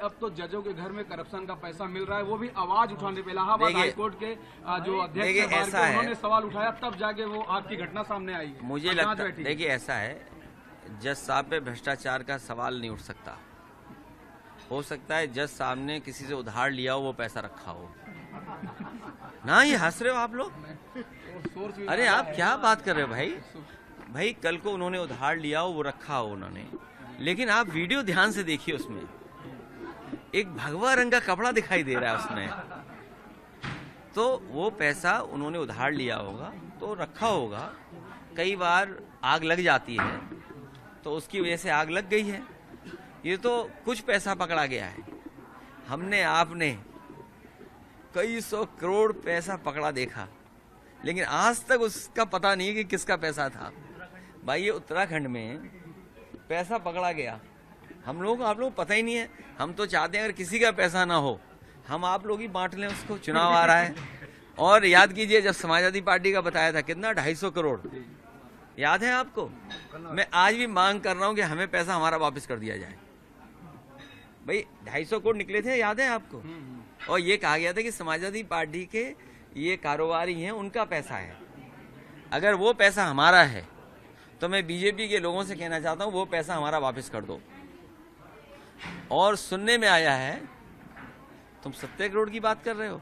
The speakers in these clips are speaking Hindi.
अब तो जजों के घर में करप्शन का पैसा मिल रहा है, वो भी आवाज उठाने पे इलाहाबाद हाईकोर्ट के जो अध्यक्ष हैं उन्होंने सवाल उठाया, तब जाके वो आपकी घटना सामने आई है। मुझे लगता है, देखिए ऐसा है, जज साहब पे भ्रष्टाचार का सवाल नहीं उठ सकता। हो सकता है जज साहब ने किसी से उधार लिया हो, वो पैसा रखा हो ना। ये हंस रहे हो आप लोग, अरे आप क्या बात कर रहे हो भाई? कल को उन्होंने उधार लिया हो, वो रखा हो उन्होंने, लेकिन आप वीडियो ध्यान से देखिए, उसमें एक भगवा रंग का कपड़ा दिखाई दे रहा है उसमें। तो वो पैसा उन्होंने उधार लिया होगा तो रखा होगा। कई बार आग लग जाती है तो उसकी वजह से आग लग गई है। ये तो कुछ पैसा पकड़ा गया है, हमने आपने कई 100 करोड़ पैसा पकड़ा देखा, लेकिन आज तक उसका पता नहीं है कि किसका पैसा था। भाई ये उत्तराखंड में पैसा पकड़ा गया, हम लोग आप लोग पता ही नहीं है। हम तो चाहते हैं अगर किसी का पैसा ना हो, हम आप लोग ही बांट लें उसको। चुनाव आ रहा है, और याद कीजिए जब समाजवादी पार्टी का बताया था कितना 250 करोड़, याद है आपको? मैं आज भी मांग कर रहा हूं कि हमें पैसा हमारा वापस कर दिया जाए। भाई 250 करोड़ निकले थे, याद है आपको? और ये कहा गया था कि समाजवादी पार्टी के ये कारोबारी हैं, उनका पैसा है। अगर वो पैसा हमारा है तो मैं बीजेपी के लोगों से कहना चाहता हूं वो पैसा हमारा वापस कर दो। और सुनने में आया है तुम 70 करोड़ की बात कर रहे हो,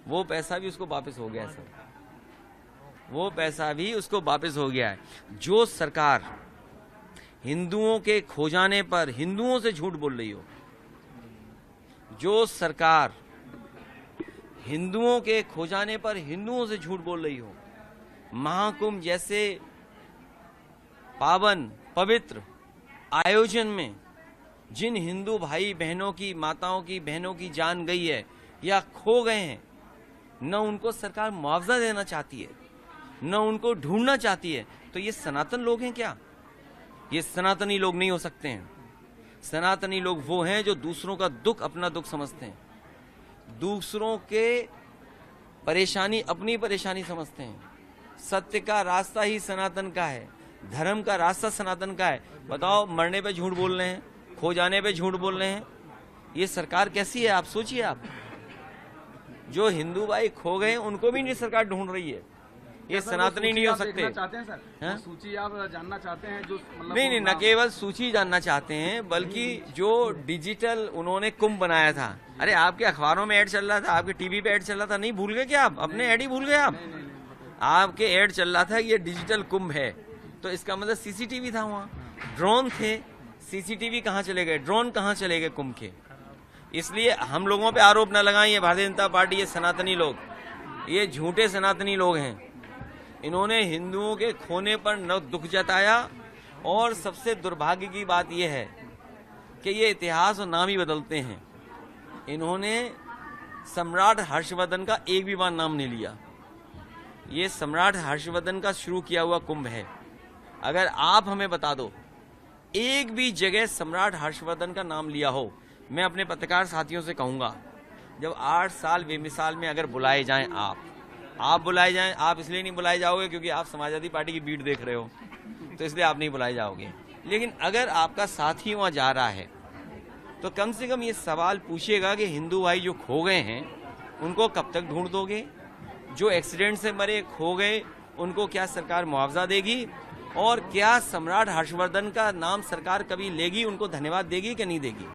वो पैसा भी उसको वापस हो गया है सर, वो पैसा भी उसको वापस हो गया है। जो सरकार हिंदुओं के खो जाने पर हिंदुओं से झूठ बोल रही हो, जो सरकार हिंदुओं के खो जाने पर हिंदुओं से झूठ बोल रही हो, महाकुंभ जैसे पावन पवित्र आयोजन में जिन हिंदू भाई बहनों की, माताओं की, बहनों की जान गई है या खो गए हैं, न उनको सरकार मुआवजा देना चाहती है, न उनको ढूंढना चाहती है, तो ये सनातन लोग हैं क्या? ये सनातनी लोग नहीं हो सकते हैं। सनातनी लोग वो हैं जो दूसरों का दुख अपना दुख समझते हैं, दूसरों के परेशानी अपनी परेशानी समझते हैं। सत्य का रास्ता ही सनातन का है, धर्म का रास्ता सनातन का है। बताओ, मरने पे झूठ बोल रहे हैं, खो जाने पे झूठ बोल रहे हैं, ये सरकार कैसी है? आप सोचिए। आप जो हिंदू भाई खो गए उनको भी नहीं सरकार ढूंढ रही है, ये सनातनी नहीं हो सकते। चाहते हैं सर, सूची आप जानना चाहते हैं? जो मतलब नहीं, न केवल सूची जानना चाहते हैं, बल्कि जो डिजिटल उन्होंने कुंभ बनाया था। अरे आपके अखबारों में ऐड चल रहा था, आपके टीवी पे ऐड चल रहा था, नहीं भूल गए क्या आप? अपने ऐड ही भूल गए आप? आपके ऐड चल रहा था ये डिजिटल कुंभ है, तो इसका मतलब सीसीटीवी था वहाँ, ड्रोन थे। सीसीटीवी कहाँ चले गए, ड्रोन कहाँ चले गए कुंभ के? इसलिए हम लोगों पे आरोप न लगाएं, ये भारतीय जनता पार्टी, ये सनातनी लोग, ये झूठे सनातनी लोग हैं। इन्होंने हिंदुओं के खोने पर न दुख जताया, और सबसे दुर्भाग्य की बात यह है कि ये इतिहास और नाम ही बदलते हैं। इन्होंने सम्राट हर्षवर्धन का एक भी बार नाम नहीं लिया। ये सम्राट हर्षवर्धन का शुरू किया हुआ कुंभ है। अगर आप हमें बता दो एक भी जगह सम्राट हर्षवर्धन का नाम लिया हो, मैं अपने पत्रकार साथियों से कहूंगा, जब 8 साल बेमिसाल में अगर बुलाए जाएं, आप बुलाए जाएं, आप इसलिए नहीं बुलाए जाओगे क्योंकि आप समाजवादी पार्टी की बीट देख रहे हो, तो इसलिए आप नहीं बुलाए जाओगे। लेकिन अगर आपका साथी वहां जा रहा है तो कम से कम ये सवाल पूछिएगा कि हिंदू भाई जो खो गए हैं उनको कब तक ढूंढ दोगे? जो एक्सीडेंट से मरे, खो गए, उनको क्या सरकार मुआवजा देगी? और क्या सम्राट हर्षवर्धन का नाम सरकार कभी लेगी, उनको धन्यवाद देगी कि नहीं देगी?